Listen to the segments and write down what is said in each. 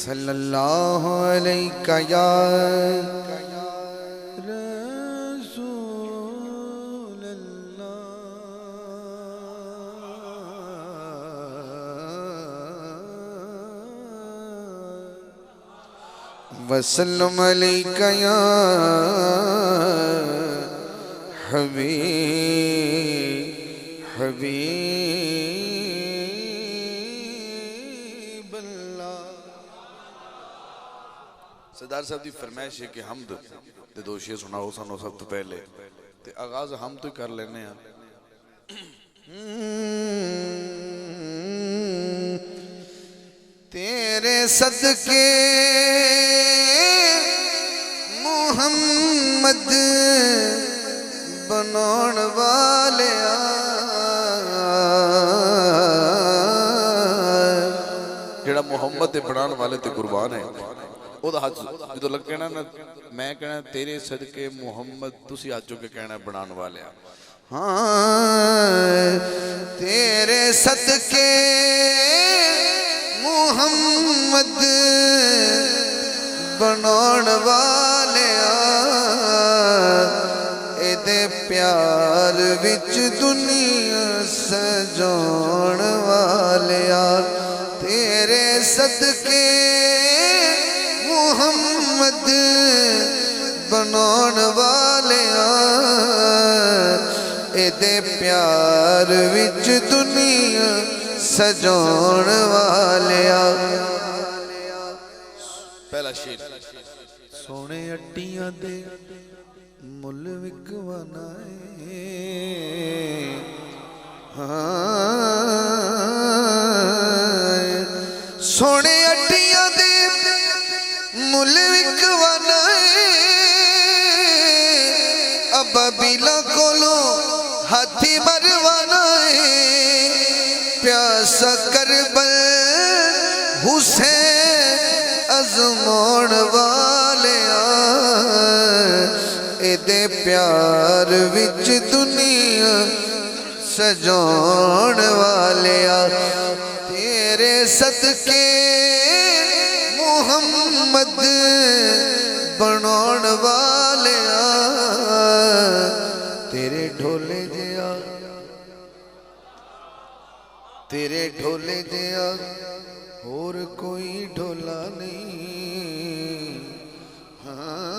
सल्लल्लाहु अलैका या रसूल अल्लाह वसल्लम अलैका या हबीब अल्लाह। सरदार साहब की फरमाइश है कि हमद ते दो शेर सुनाओ सानू सब तो पहले ते आगाज हम तो कर लेने हैं। तेरे सदके मुहम्मद बनाउण वालिया जेड़ा मुहम्मद दे बनाउण वाले ते कुर्बान है जो लग कहना ना मैं कहना तेरे सदके मुहम्मद तुसी आज के कहना बनाने वाले। हाँ तेरे सदके मुहम्मद बनाने वाले एदे प्यार विच दुनिया सजाउण वाले तेरे सदके मुहम्मद बनाउण वाले एदे प्यार विच दुनिया सजाउण वाले। पहला शेर सोने अट्टियां दे मुल विकवाना सोने अट्टियां दे मुल विकवाना अब्बा बिला कोलो हाथी मरवाना प्यासा करबल हुसैन अजमाउण वाले एदे प्यार विच दुनिया सजाउण वाले तेरे सदके मुहम्मद बनाउण वाले तेरे ढोले जिया होर कोई ढोला नहीं। हाँ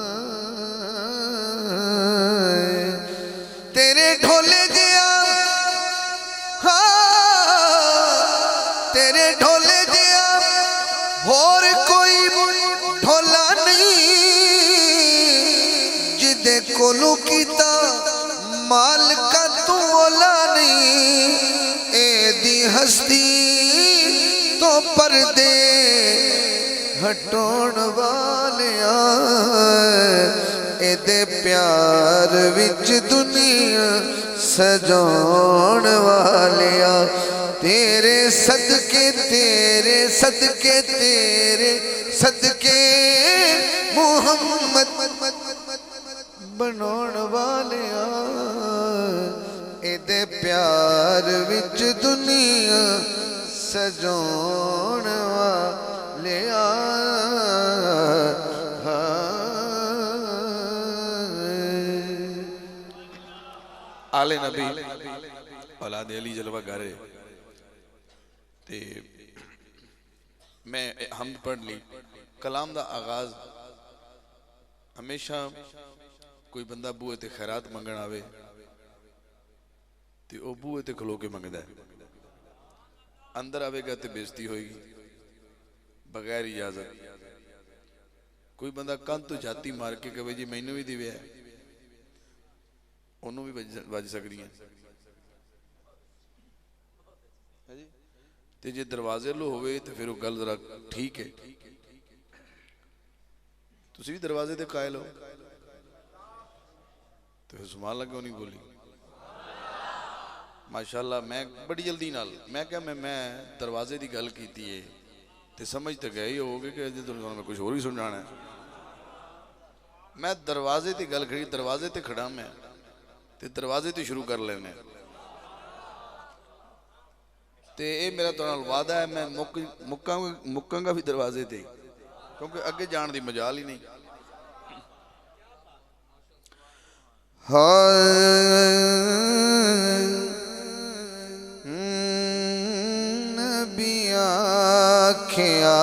तेरे ढोले जिया तेरे ढोले जिया होर कोई ढोला नहीं जिदे कोलू कीता मालका तू ओला नहीं एदी हस्ती तो पर्दे हटाउण वाले एदे प्यार विच दुनिया सजाउण वाले तेरे सदके मुहम्मद बनाउण वाले एदे प्यार विच दुनिया सजाउण वाले आले नबी औलाद अली जलवा गारे ते मैं हमद पढ़ ली। कलाम दा आगाज हमेशा कोई बंदा बूहे ते खैरात मंगण आवे ते ओ बूहे ते खलो के मंगदा है अंदर आवेगा तो बेइज्जती होगी बगैर इजाजत। कोई बंदा कंध तो जाती मार के कहे जी मैनू भी दिव्या उन्होंने भी बज सकती है ते जे दरवाजे लो होवे तो फिर वो गल जरा ठीक है। तुसी भी दरवाजे ते कायल हो तो फिर सुभान अल्लाह क्यों नहीं बोली? माशाअल्लाह। मैं बड़ी जल्दी नाल मैं क्या मैं दरवाजे की गल की है तो समझ तो गए ही होगे कि मैं कुछ होर ही समझाना है। मैं दरवाजे की गल करी, दरवाजे ते खड़ा मैं ते दरवाजे तो शुरू कर लेने ते ये मेरा तुहाडे नाल वादा है मैं मुक्कांगा भी दरवाजे ते, क्योंकि अगे जाने की मजाल ही नहीं। नबी आखिया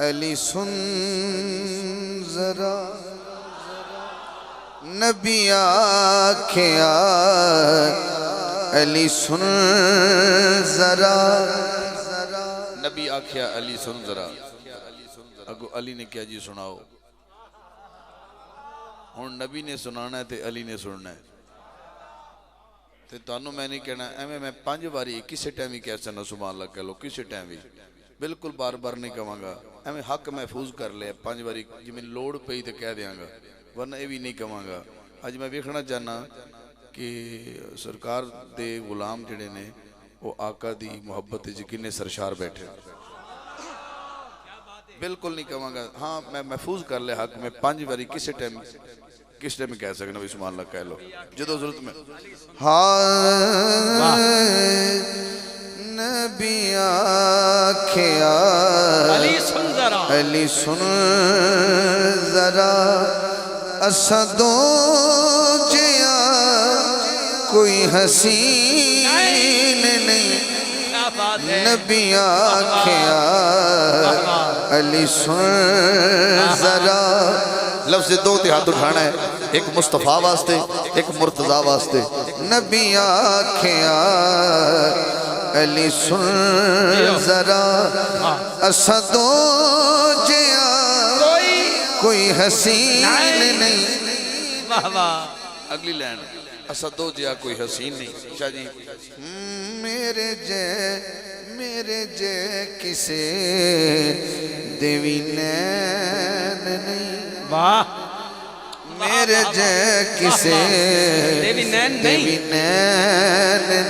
अली सुन जरा, नबी आखिया अली सुन जरा, नबी आखिया अली सुन जरा। अगो अली ने क्या जी सुनाओ। हुण नबी ने सुनाना है तो अली ने सुनना है। तो तुहानू मैं नहीं कहना एवं मैं 5 बारी किसी टाइम ही कह सकना सुभान अल्लाह कह लो, किसी टाइम भी बिल्कुल बार बार नहीं कहवांगा। एवं हक महफूज कर लिया 5 बारी, जिमें लोड़ पई तो कह देंगा, वरना ये भी नहीं कहवांगा। अज मैं वेखना चाहना कि सरकार दे गुलाम जिहड़े ने वो आका दी मुहब्बत च किन्ने सरशार बैठे। बिल्कुल नहीं कहवांगा। हाँ मैं महफूज कर लिया हक में 5 बारी किसी टाइम कह सकना भी सुभान अल्लाह कह लो जो जरूरत में। हाँ नबी आखिया अली सुन जरा, अली सुन जरा, असा दो जिया कोई हसीन नहीं। नबी आखिया अली सुन जरा। लफ्ज़ 2 ते हाथ उठाना है, एक मुस्तफा वास्ते एक मुर्तजा वास्ते। नबी आखिया अली सुन जरा, असा दो जिया कोई हसीन नहीं। अगली लाइन असा दो जिया कोई हसीन नहीं। शाह जी मेरे जय किसे देवी नैन नहीं। वाह। मेरे जय किसे देवी नैन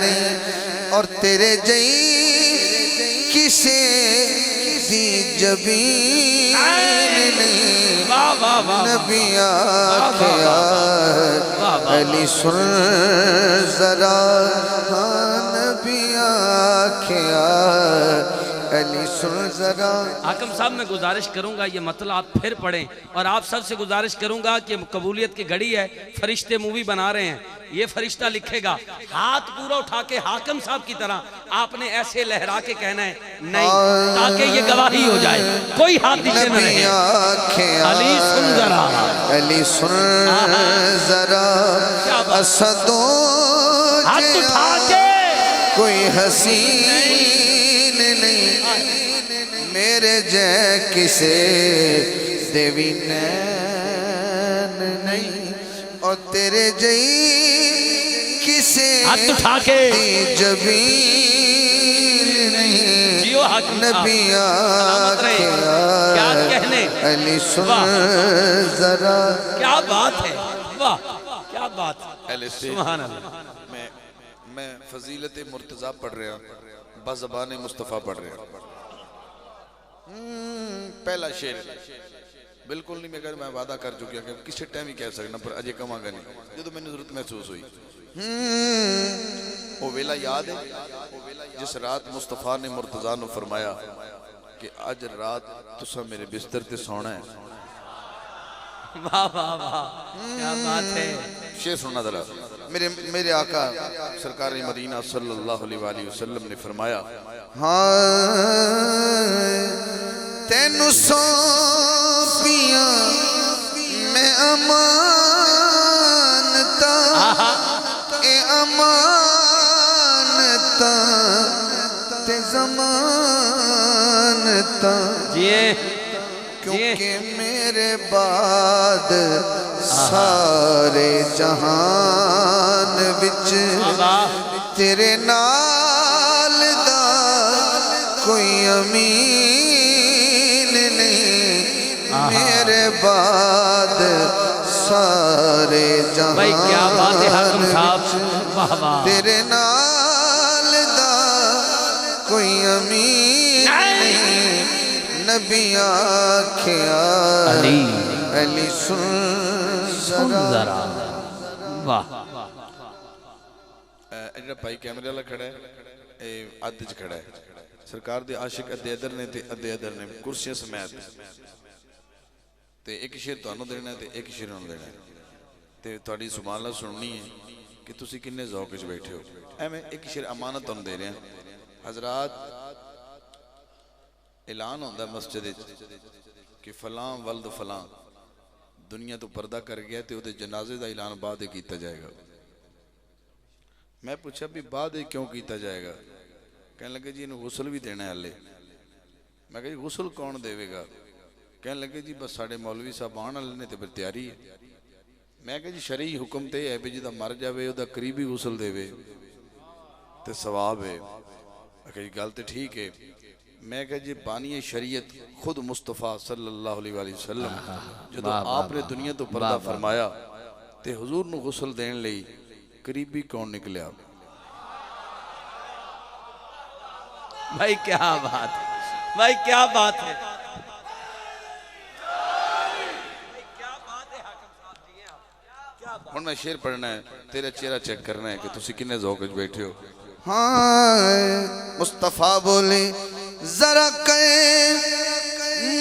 नहीं, और तेरे जई किसे दी जबीन नहीं। नबी आखिया अली सुन जरा, नबी आखिया अली सुन जरा। हाकिम साहब मैं गुजारिश करूंगा ये मतलब आप फिर पढ़ें, और आप सबसे गुजारिश करूंगा कि कबूलियत की घड़ी है, फरिश्ते मूवी बना रहे हैं, ये फरिश्ता लिखेगा, हाथ पूरा उठा के हाकिम साहब की तरह आपने ऐसे लहरा के कहना है नहीं, ताकि ये गवाही हो जाए, कोई हाथ नीचे न रहे। अली सुन जरा, अली सुन जरा, असदो हाथ उठा के कोई हसीन नहीं। मेरे जय किसे देवी नैन नहीं, और तेरे जई किसे हाथ उठा के जबीन नहीं। नबी क्या कहने। अली सुन जरा। क्या बात है, वाह क्या बात है। सुभान अल्लाह। मैं फजीलत मुर्तजा पढ़ रहा, बज़बान मुस्तफ़ा पढ़ रहा। पहला शेर बिल्कुल नहीं मैं वादा कर चुका कि किसी टाइम ही कह सकना, पर अजे कवांगा नहीं जो मैंने जरूरत महसूस हुई। वो वेला याद है जिस रात मुस्तफ़ा ने मुर्तजा ने फरमाया कि अज रात तुसा मेरे बिस्तर ते सोना है। वाह वाह वाह क्या बात है। शेर सुनना जरा। मेरे आका सरकार मदीना सल्लल्लाहु अलैहि वसल्लम ने फरमाया, हाँ तेनु सौंपिया मैं अमानता, ए अमानता ते ज़मानता, क्योंकि मेरे बाद सारे जहान विच तेरे नाल कोई अमीन नहीं मेरे बाद सारे जहान भाई क्या बात है हाकिम साहब, वाह वाह। तेरे नाल दा कोई अमीन नहीं नबी आखिया अली अली सुन जरा, वाह। ਜਿਹੜਾ ਭਾਈ ਕੈਮਰੇ ਵਾਲਾ ਖੜਾ ਹੈ ਇਹ ਅੱਧ ਚ ਖੜਾ ਹੈ ਸਰਕਾਰ ਦੇ ਆਸ਼ਿਕ ਅੱਧੇ ਅਦਰ ਨੇ ਤੇ ਅੱਧੇ ਅਦਰ ਨੇ ਕੁਰਸੀਆਂ ਸਮੇਤ ਤੇ ਇੱਕ ਸ਼ੇਰ ਤੁਹਾਨੂੰ ਦੇਣਾ ਤੇ ਇੱਕ ਸ਼ੇਰ ਉਹਨੂੰ ਦੇਣਾ ਤੇ ਤੁਹਾਡੀ ਸੁਭਾਨ ਅੱਲਾਹ ਸੁਣਨੀ ਹੈ ਕਿ ਤੁਸੀਂ ਕਿੰਨੇ ਜ਼ੌਕ ਵਿੱਚ ਬੈਠੇ ਹੋ। ਐਵੇਂ ਇੱਕ ਸ਼ੇਰ ਅਮਾਨਤ ਤੁਹਾਨੂੰ ਦੇ ਰਿਹਾ ਹਜ਼ਰਾਤ। ਐਲਾਨ ਹੁੰਦਾ ਮਸਜਿਦ ਵਿੱਚ ਕਿ ਫਲਾਂ ਵਲਦ ਫਲਾਂ ਦੁਨੀਆ ਤੋਂ ਪਰਦਾ ਕਰ ਗਿਆ ਤੇ ਉਹਦੇ ਜਨਾਜ਼ੇ ਦਾ ਐਲਾਨ ਬਾਅਦ ਵਿੱਚ ਕੀਤਾ ਜਾਏਗਾ। मैं पूछा भी बाद क्यों किया जाएगा? कहने लगे जी इन्हें गुसल भी देना है हले। मैं कहा जी गुसल कौन देवेगा? कहने लगे जी बस साढ़े मौलवी साहब आने वाले ने तो फिर तैयारी है। मैं कहा जी शरई हुक्म तो है भी जिदा मर जाए वह करीबी गुसल देवे तो सवाब है। मैं कहा जी गल तो ठीक है। मैं कहा जी बानी शरीयत खुद मुस्तफ़ा सल्लल्लाहु अलैहि वसल्लम जो आपने दुनिया तो पर्दा फरमाया तो हुजूर नूं गुसल देने लई करीबी कौन निकलिया? भाई क्या बात है, भाई क्या बात है, हुण मैं शेर पढ़ना है तेरा चेहरा चेक करना है कि तुसी किन्ने ज़ौक़ विच बैठे हो। हाँ मुस्तफ़ा बोले जरा कहे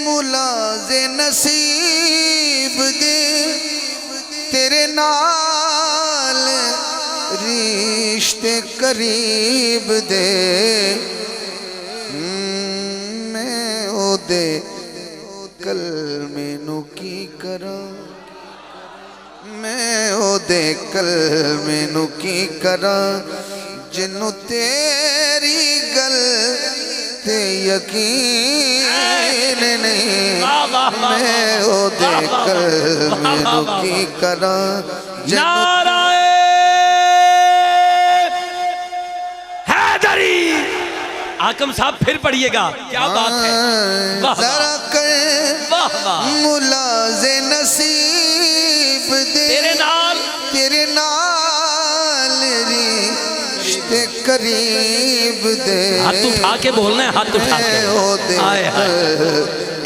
मुलाजे नसीब दे तेरे नाल रिश्ते करीब दे मैं ओदे कलमे नू की करा मैं ओदे कलमे नू की करा जिन्नू तेरी गल ते यकीन नहीं मैं ओदे कलमे नू की करा जिन्नू हाकिम साहब फिर पढ़िएगा, क्या बात है, जरा कर मुलाजे नसीब दे तेरे नाल रिश्ते करीब दे। हाथ उठा के बोलना है, हाथ उठा के आए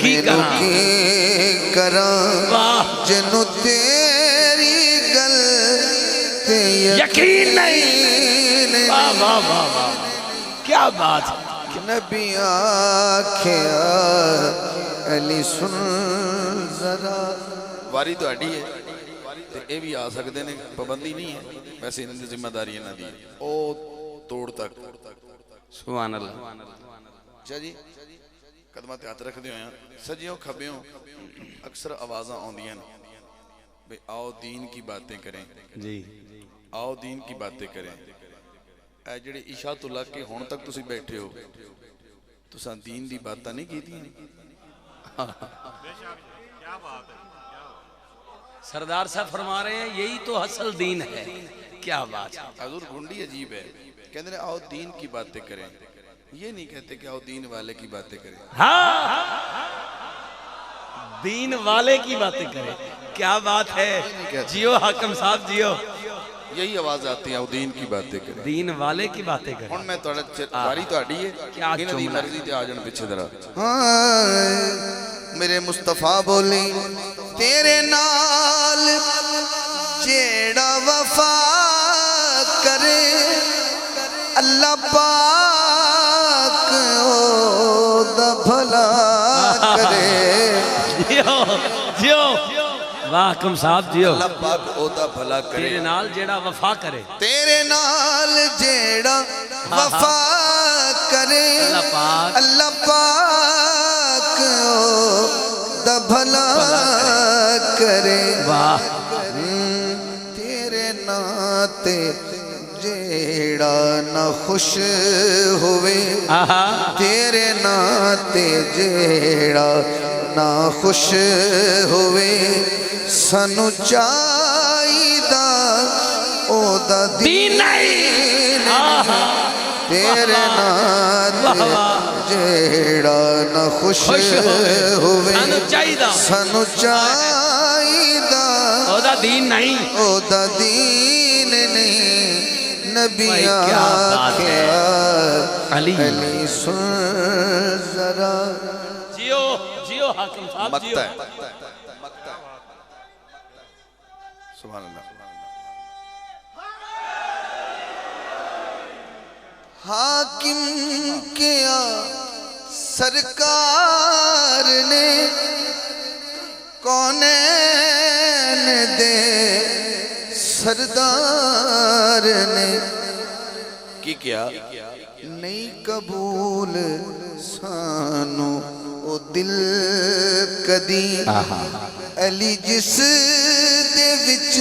की करा जिन्नू तेरी गल ते यकीन नहीं। वाह वाह वाह वाह, क्या बात है। नबी आखिया अली सुन जरा। वारी तुहाडी है ते ये भी आ सकते हैं, पाबंदी नहीं है, वैसे इन्हां दी जिम्मेदारी इन्हां दी है। ओ तोड़ तक सुभान अल्लाह। अच्छा जी कदमां ते हथ रखदे होया सजियों खब्बियों अक्सर आवाज़ां आउंदियां भाई आओ दीन की बातें करें जी, आओ दीन की बातें करें। ਜਿਹੜੇ ਇਸ਼ਾ ਤੋਂ ਲੱਗ ਕੇ ਹੁਣ ਤੱਕ ਤੁਸੀਂ ਬੈਠੇ ਹੋ ਤੁਸੀਂ दीन ਦੀ ਬਾਤਾਂ नहीं कीतियां। सरदार साहब फरमा रहे हैं यही तो असल दीन है, क्या बात है। हजूर गुंडी अजीब है, कहते हैं आओ दीन की बातें करें, ये नहीं कहते कि आओ दीन वाले की बातें करें। हाँ दीन वाले की बातें करें, क्या बात है। जियो हाकिम साहब जियो, यही आवाज आती है दीन की बातें करें, दीन वाले की बातें करें। हुण मैं तुहाडा वारी तुहाडी है, क्या इन्हां दी मर्जी ते आ जाण पिछे जरा। हाँ मेरे मुस्तफा बोली तेरे नाल जेड़ा वफा करे अल्लाह पाक ओदा भला करे। जियो जियो वाह हाकिम साहब जियो। अल्लाह पाक ओदा भला करे, तेरे नाल जेड़ा वफा करे, तेरे नाल जेड़ा वफा करे अल्लाह पाक ओदा भला करे। वाह तेरे नाते जेड़ा ना खुश होवे तेरे नाते जेड़ा ना खुश होवे सानू चाहिदा ओदा दीन नहीं तेरे नाते जेड़ा ना खुश होवे सानू चाहिदा सानू चाहिदा ओदा दीन नहीं ओदा दीन नहीं नबिया के अली सुन जरा जियो जियो हाकिम साहब जियो सुभान अल्लाह। हाकिम किया सरकार ने कौनैन दे सरदार ने की क्या नहीं कबूल सानू ओ दिल कदी अली जिस दे विच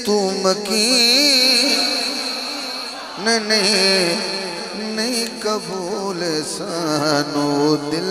तू मकीन नहीं नहीं कबूल सानू दिल